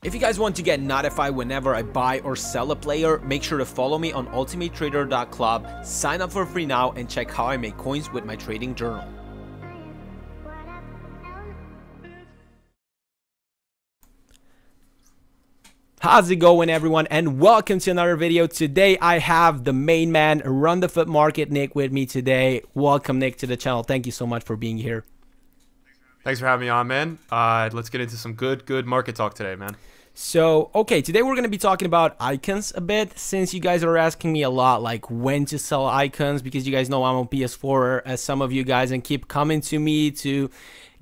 If you guys want to get notified whenever I buy or sell a player, make sure to follow me on ultimatetrader.club, sign up for free now, and check how I make coins with my trading journal. How's it going, everyone, and welcome to another video. Today I have the main man, Runthefutmarket Nick, with me today. Welcome, Nick, to the channel. Thank you so much for being here. Thanks for having me on, man. Let's get into some good market talk today, man. So, okay, today we're going to be talking about icons a bit, since you guys are asking me a lot, like, when to sell icons, because you guys know I'm on PS4, as some of you guys, and keep coming to me to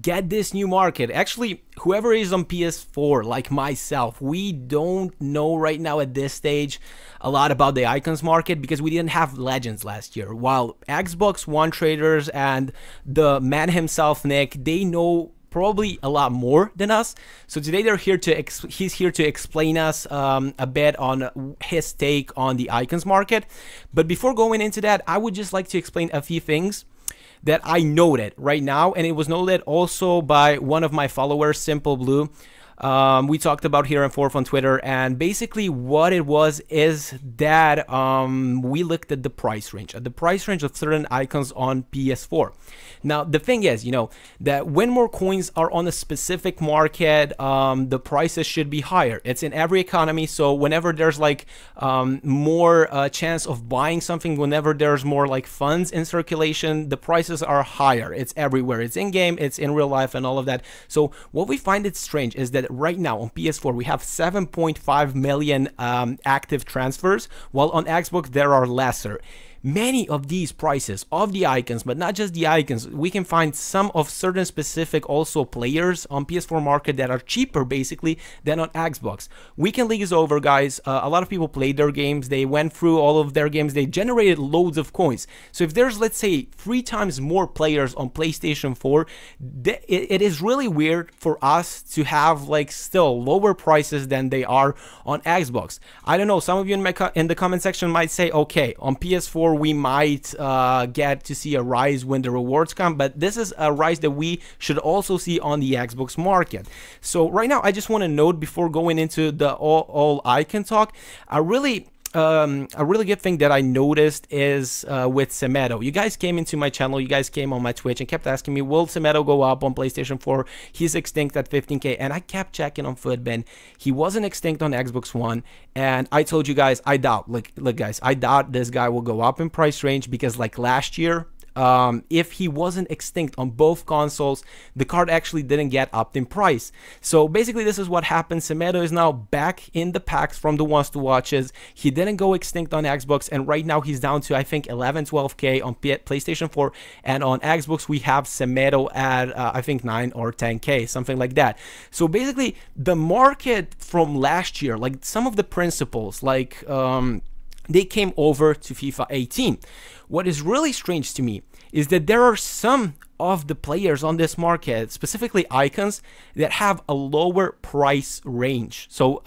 get this new market. Actually, whoever is on PS4, like myself, we don't know right now at this stage a lot about the icons market because we didn't have legends last year, while Xbox One traders and the man himself, Nick, they know probably a lot more than us. So today he's here to explain us a bit on his take on the icons market. But before going into that, I would just like to explain a few things that I noted right now, and it was noted also by one of my followers, Simple Blue. We talked about here and forth on Twitter, and basically what it was is that we looked at the price range, of certain icons on PS4. Now the thing is, you know, that when more coins are on a specific market, the prices should be higher. It's in every economy, so whenever there's like more chance of buying something, whenever there's more like funds in circulation, the prices are higher. It's everywhere. It's in game, it's in real life, and all of that. So what we find it strange is that right now on PS4 we have 7.5 million active transfers, while on Xbox there are lesser. Many of these prices of the icons, but not just the icons, we can find some of certain specific also players on PS4 market that are cheaper basically than on Xbox. Weekend League is over, guys. A lot of people played their games, they went through all of their games, they generated loads of coins. So if there's, let's say, 3 times more players on PlayStation 4, it is really weird for us to have like still lower prices than they are on Xbox. I don't know, some of you in the comment section might say, okay, on PS4 we might get to see a rise when the rewards come, but this is a rise that we should also see on the Xbox market. So right now I just want to note, before going into the all icon talk, a really good thing that I noticed is with Semedo. You guys came into my channel, you guys came on my Twitch and kept asking me, will Semedo go up on PlayStation 4? He's extinct at 15k, and I kept checking on Footbin. He wasn't extinct on Xbox One, and I told you guys, I doubt, look guys, I doubt this guy will go up in price range, because like last year, if he wasn't extinct on both consoles, the card actually didn't get upped in price. So basically this is what happened. Semedo is now back in the packs from the ones to watches. He didn't go extinct on Xbox, and right now he's down to, I think, 11-12k on PlayStation 4, and on Xbox we have Semedo at I think 9 or 10k, something like that. So basically the market from last year, like some of the principles, like they came over to FIFA 18. What is really strange to me is that there are some of the players on this market, specifically icons, that have a lower price range. So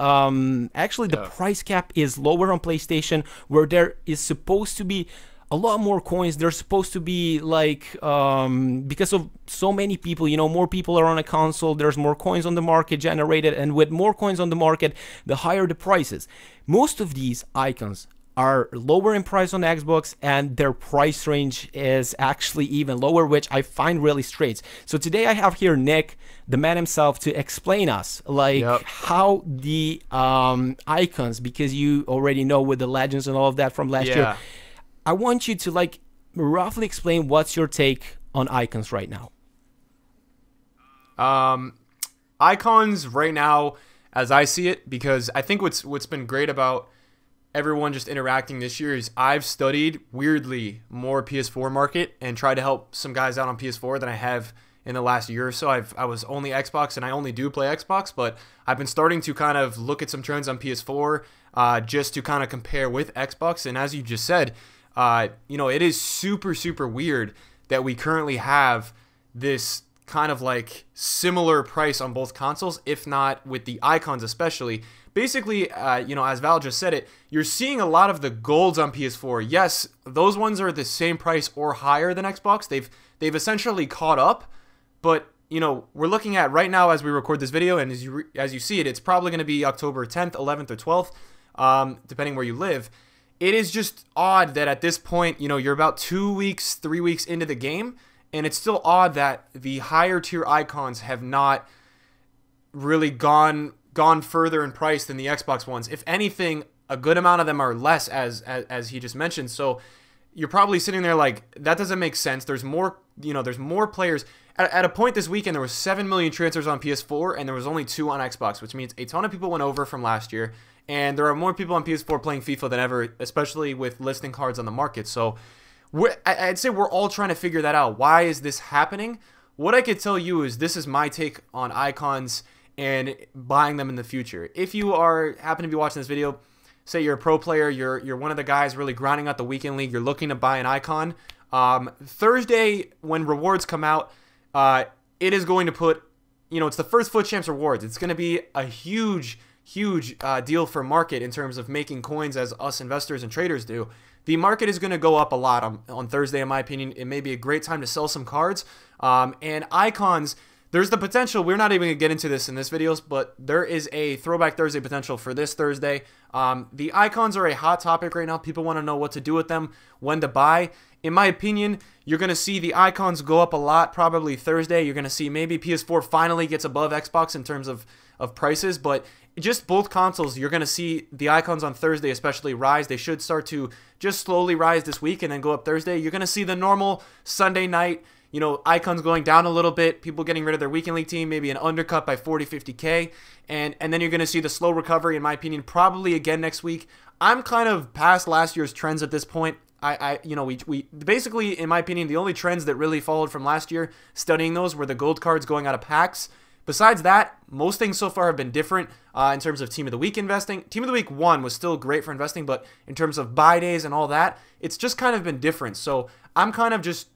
actually the price cap is lower on PlayStation, where there is supposed to be a lot more coins. They're supposed to be like, because of so many people, you know, more people are on a console, there's more coins on the market generated, and with more coins on the market, the higher the prices. Most of these icons are lower in price on Xbox, and their price range is actually even lower, which I find really strange. So today I have here Nick, the man himself, to explain us like how the icons, because you already know with the legends and all of that from last year, I want you to like roughly explain what's your take on icons right now. Icons right now, as I see it, because I think what's been great about everyone just interacting this year is I've studied, weirdly, more PS4 market and tried to help some guys out on PS4 than I have in the last year or so. I was only Xbox, and I only do play Xbox, but I've been starting to kind of look at some trends on PS4 just to kind of compare with Xbox. And as you just said, you know, it is super weird that we currently have this kind of like similar price on both consoles, if not with the icons especially. Basically, you know, as Val just said it, you're seeing a lot of the golds on PS4. Yes, those ones are the same price or higher than Xbox. They've essentially caught up, but we're looking at right now as we record this video, and as you see it, it's probably going to be October 10th, 11th, or 12th, depending where you live. It is just odd that at this point, you're about 2 weeks, 3 weeks into the game, and it's still odd that the higher tier icons have not really gone further in price than the Xbox ones. If anything, a good amount of them are less, as he just mentioned. So you're probably sitting there like, that doesn't make sense. There's more, there's more players. At a point this weekend, there was 7 million transfers on PS4, and there was only 2 on Xbox, which means a ton of people went over from last year. And there are more people on PS4 playing FIFA than ever, especially with listing cards on the market. So I'd say we're all trying to figure that out. Why is this happening? What I could tell you is this is my take on icons and buying them in the future. If you happen to be watching this video, say you're a pro player, you're one of the guys really grinding out the weekend league, you're looking to buy an icon. Thursday, when rewards come out, it is going to put, it's the first Foot Champs rewards. It's going to be a huge deal for market in terms of making coins, as us investors and traders do. The market is going to go up a lot on Thursday, in my opinion. It may be a great time to sell some cards. And icons, there's the potential. We're not even going to get into this in this video, but there is a Throwback Thursday potential for this Thursday. The icons are a hot topic right now. People want to know what to do with them, when to buy. In my opinion, you're going to see the icons go up a lot probably Thursday. You're going to see maybe PS4 finally gets above Xbox in terms of prices, but just both consoles, you're going to see the icons on Thursday especially rise. They should start to just slowly rise this week and then go up Thursday. You're going to see the normal Sunday night, icons going down a little bit, people getting rid of their weekend league team, maybe an undercut by 40, 50K, and then you're going to see the slow recovery, in my opinion, probably again next week. I'm kind of past last year's trends at this point. We basically, in my opinion, the only trends that really followed from last year, studying those, were the gold cards going out of packs. Besides that, most things so far have been different in terms of Team of the Week investing. Team of the Week 1 was still great for investing, but in terms of buy days and all that, it's just kind of been different. So I'm kind of just,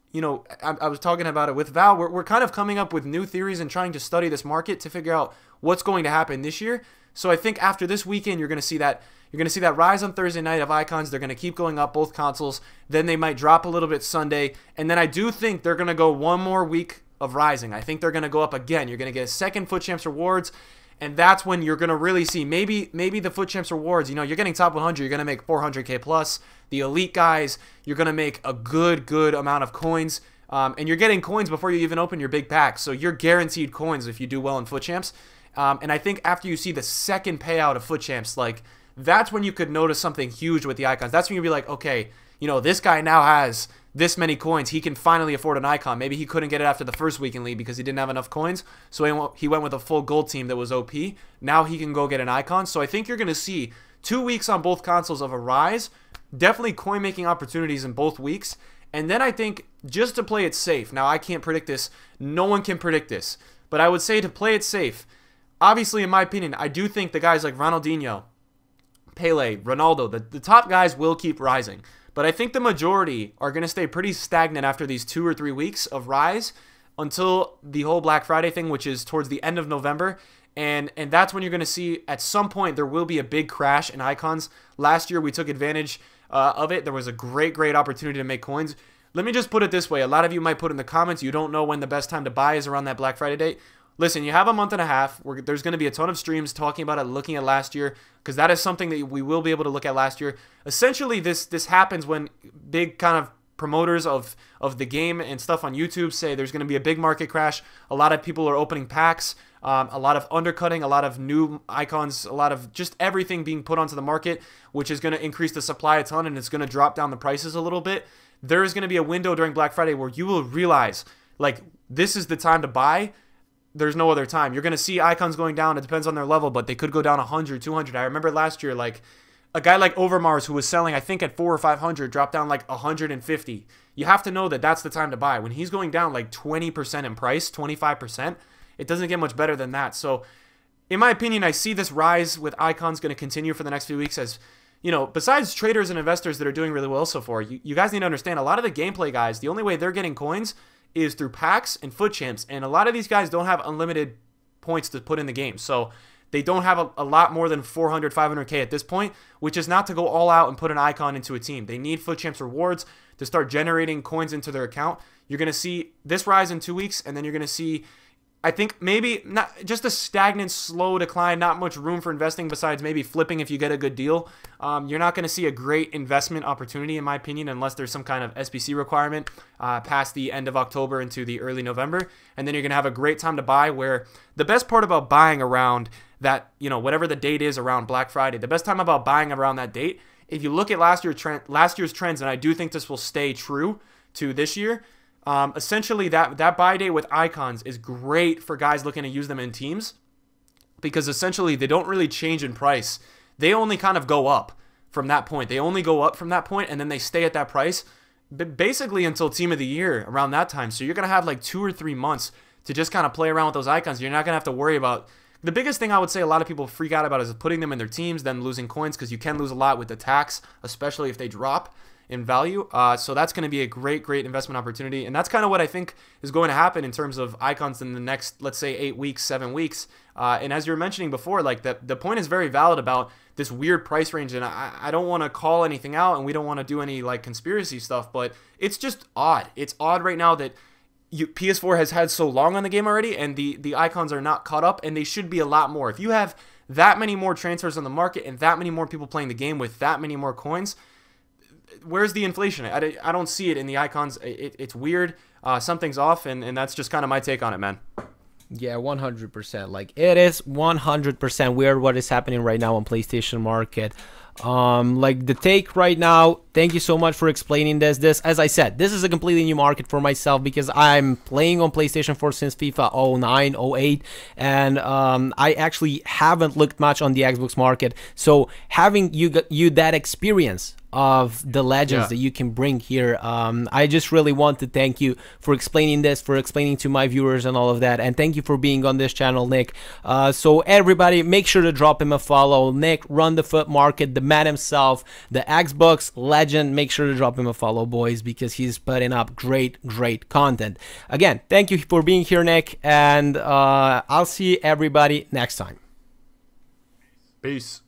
I was talking about it with Val. We're kind of coming up with new theories and trying to study this market to figure out what's going to happen this year. So I think after this weekend, you're going to see that rise on Thursday night of icons. They're going to keep going up, both consoles. Then they might drop a little bit Sunday. And then I do think they're going to go one more week of rising. I think they're going to go up again. You're going to get a second Foot Champs rewards, and that's when you're going to really see maybe the Foot Champs rewards. You're getting top 100. You're going to make 400K plus. The elite guys, you're going to make a good amount of coins, and you're getting coins before you even open your big pack. So you're guaranteed coins if you do well in Foot Champs. And I think after you see the second payout of Foot Champs, that's when you could notice something huge with the icons. That's when you'd be like, okay, this guy now has this many coins. He can finally afford an icon. Maybe he couldn't get it after the first weekend league because he didn't have enough coins. So he went with a full gold team that was OP. Now he can go get an icon. So I think you're going to see 2 weeks on both consoles of a rise. Definitely coin making opportunities in both weeks. And then I think just to play it safe. Now I can't predict this. No one can predict this. But I would say to play it safe. Obviously, in my opinion, I do think the guys like Ronaldinho, Pele, Ronaldo, the top guys will keep rising. But I think the majority are going to stay pretty stagnant after these 2 or 3 weeks of rise until the whole Black Friday thing, which is towards the end of November. And that's when you're going to see at some point there will be a big crash in icons. Last year we took advantage of it. There was a great opportunity to make coins. Let me just put it this way. A lot of you might put in the comments you don't know when the best time to buy is around that Black Friday date. Listen, you have a month and a half. There's going to be a ton of streams talking about it, looking at last year, because that is something that we will be able to look at last year. Essentially, this happens when big kind of promoters of the game and stuff on YouTube say there's going to be a big market crash. A lot of people are opening packs, a lot of undercutting, a lot of new icons, a lot of just everything being put onto the market, which is going to increase the supply a ton, and it's going to drop down the prices a little bit. There is going to be a window during Black Friday where you will realize, this is the time to buy. There's no other time. You're going to see icons going down. It depends on their level, but they could go down 100, 200. I remember last year, a guy like Overmars who was selling, I think at 400 or 500, dropped down 150. You have to know that that's the time to buy. When he's going down 20% in price, 25%, it doesn't get much better than that. So, in my opinion, I see this rise with icons going to continue for the next few weeks as, besides traders and investors that are doing really well so far, you guys need to understand a lot of the gameplay guys, the only way they're getting coins is through packs and Foot Champs, and a lot of these guys don't have unlimited points to put in the game, so they don't have a lot more than 400, 500K at this point, which is not to go all out and put an icon into a team. They need Foot Champs rewards to start generating coins into their account. You're going to see this rise in 2 weeks, and then you're going to see I think maybe not just a stagnant, slow decline, not much room for investing besides maybe flipping if you get a good deal. You're not going to see a great investment opportunity, in my opinion, unless there's some kind of SBC requirement past the end of October into the early November. And then you're going to have a great time to buy, where the best part about buying around that, you know, whatever the date is around Black Friday, the best time about buying around that date, if you look at last year's trends, and I do think this will stay true to this year, essentially that buy day with icons is great for guys looking to use them in teams, because essentially they don't really change in price. They only kind of go up from that point. They only go up from that point, and then they stay at that price basically until team of the year around that time. So you're going to have like 2 or 3 months to just kind of play around with those icons. You're not going to have to worry about. The biggest thing I would say a lot of people freak out about is putting them in their teams, then losing coins, because you can lose a lot with the tax, especially if they drop in value. So that's going to be a great investment opportunity. And that's kind of what I think is going to happen in terms of icons in the next, let's say, 8 weeks, 7 weeks. And as you were mentioning before, like the point is very valid about this weird price range. And I don't want to call anything out, and we don't want to do any like conspiracy stuff, but it's just odd. It's odd right now that PS4 has had so long on the game already, and the icons are not caught up, and they should be a lot more. If you have that many more transfers on the market and that many more people playing the game with that many more coins, where's the inflation? I don't see it in the icons. It's weird. Something's off, and that's just kind of my take on it, man. Yeah, 100%. Like, it is 100% weird what is happening right now on PlayStation Market. Like the take right now, thank you so much for explaining this. As I said, this is a completely new market for myself, because I'm playing on PlayStation 4 since FIFA 09, 08, and I actually haven't looked much on the Xbox market. So having you that experience of the legends that you can bring here, I just really want to thank you for explaining this, for explaining to my viewers and all of that, and thank you for being on this channel, Nick. So everybody, make sure to drop him a follow. Nick, Runthefutmarket, the man himself, the Xbox legend. Make sure to drop him a follow, boys, because he's putting up great content. Again, thank you for being here, Nick, and I'll see everybody next time. Peace.